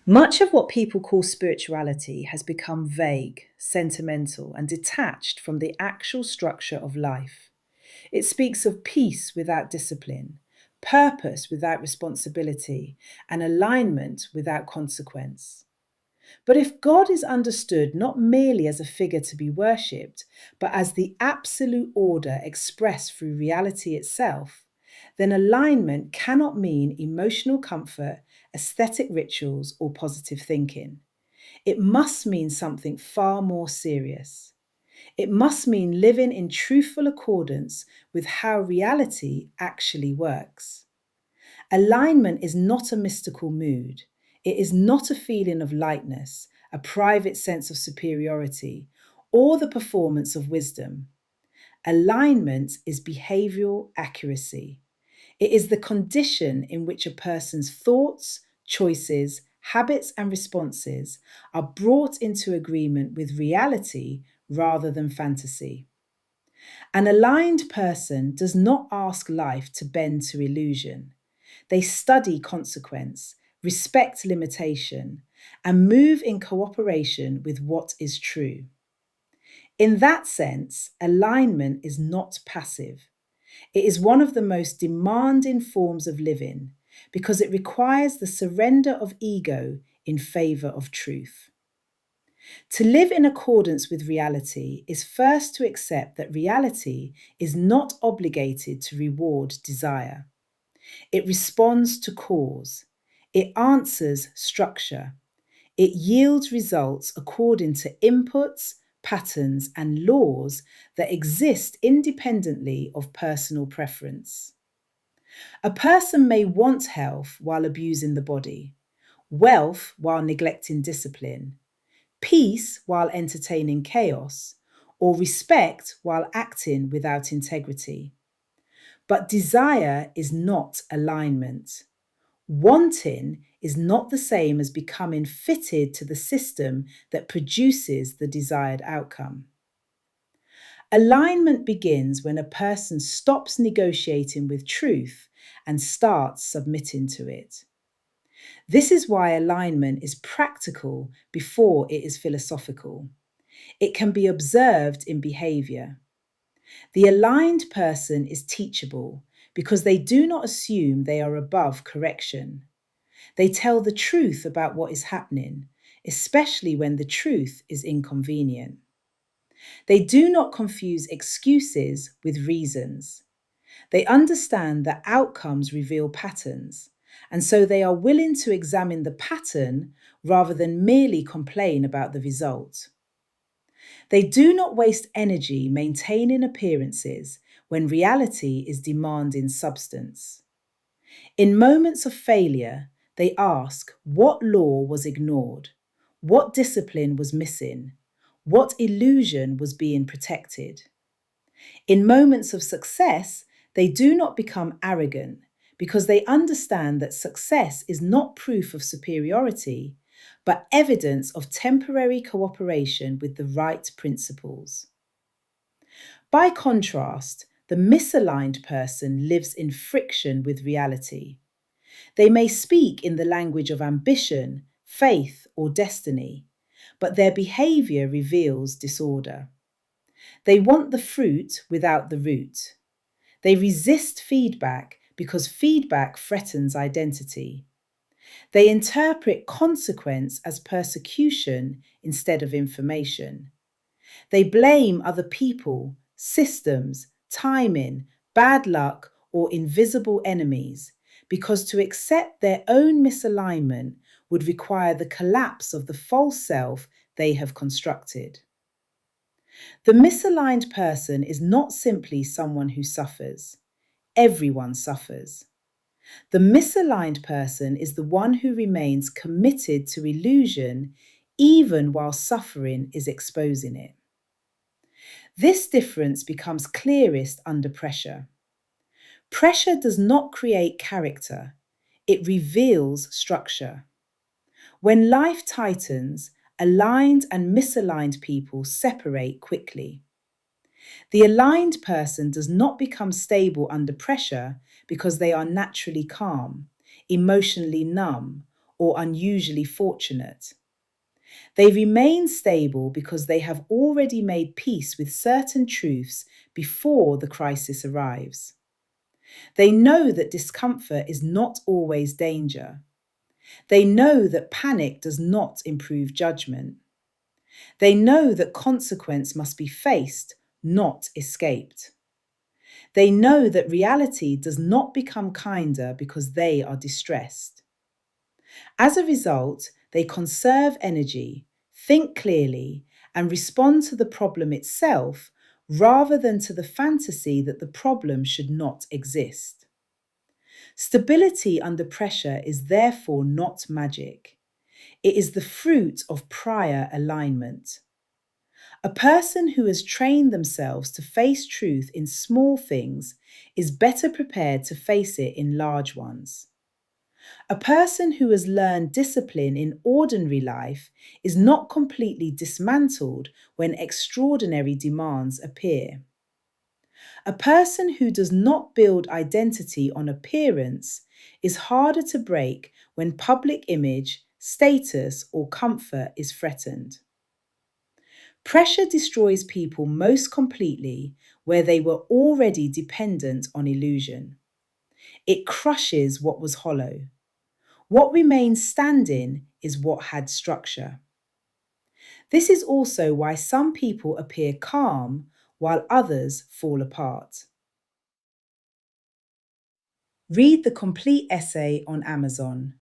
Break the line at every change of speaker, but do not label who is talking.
Much of what people call spirituality has become vague, sentimental, and detached from the actual structure of life. It speaks of peace without discipline, purpose without responsibility, and alignment without consequence. But if God is understood not merely as a figure to be worshipped, but as the absolute order expressed through reality itself, then alignment cannot mean emotional comfort, aesthetic rituals, or positive thinking. It must mean something far more serious. It must mean living in truthful accordance with how reality actually works. Alignment is not a mystical mood. It is not a feeling of lightness, a private sense of superiority, or the performance of wisdom. Alignment is behavioral accuracy. It is the condition in which a person's thoughts, choices, habits, and responses are brought into agreement with reality rather than fantasy. An aligned person does not ask life to bend to illusion. They study consequence, respect limitation, and move in cooperation with what is true. In that sense, alignment is not passive. It is one of the most demanding forms of living because it requires the surrender of ego in favor of truth. To live in accordance with reality is first to accept that reality is not obligated to reward desire. It responds to cause. It answers structure. It yields results according to inputs, patterns, and laws that exist independently of personal preference. A person may want health while abusing the body, wealth while neglecting discipline, peace while entertaining chaos, or respect while acting without integrity. But desire is not alignment. Wanting is not the same as becoming fitted to the system that produces the desired outcome. Alignment begins when a person stops negotiating with truth and starts submitting to it. This is why alignment is practical before it is philosophical. It can be observed in behavior. The aligned person is teachable because they do not assume they are above correction. They tell the truth about what is happening, especially when the truth is inconvenient. They do not confuse excuses with reasons. They understand that outcomes reveal patterns, and so they are willing to examine the pattern rather than merely complain about the result. They do not waste energy maintaining appearances when reality is demanding substance. In moments of failure, they ask what law was ignored, what discipline was missing, what illusion was being protected. In moments of success, they do not become arrogant because they understand that success is not proof of superiority, but evidence of temporary cooperation with the right principles. By contrast, the misaligned person lives in friction with reality. They may speak in the language of ambition, faith, or destiny, but their behavior reveals disorder. They want the fruit without the root. They resist feedback because feedback threatens identity. They interpret consequence as persecution instead of information. They blame other people, systems, timing, bad luck, or invisible enemies because to accept their own misalignment would require the collapse of the false self they have constructed. The misaligned person is not simply someone who suffers. Everyone suffers. The misaligned person is the one who remains committed to illusion even while suffering is exposing it. This difference becomes clearest under pressure. Pressure does not create character, it reveals structure. When life tightens, aligned and misaligned people separate quickly. The aligned person does not become stable under pressure because they are naturally calm, emotionally numb, or unusually fortunate. They remain stable because they have already made peace with certain truths before the crisis arrives. They know that discomfort is not always danger. They know that panic does not improve judgment. They know that consequence must be faced, not escaped. They know that reality does not become kinder because they are distressed. As a result, they conserve energy, think clearly, and respond to the problem itself rather than to the fantasy that the problem should not exist. Stability under pressure is therefore not magic. It is the fruit of prior alignment. A person who has trained themselves to face truth in small things is better prepared to face it in large ones. A person who has learned discipline in ordinary life is not completely dismantled when extraordinary demands appear. A person who does not build identity on appearance is harder to break when public image, status, or comfort is threatened. Pressure destroys people most completely where they were already dependent on illusion. It crushes what was hollow. What remains standing is what had structure. This is also why some people appear calm while others fall apart. Read the complete essay on Amazon.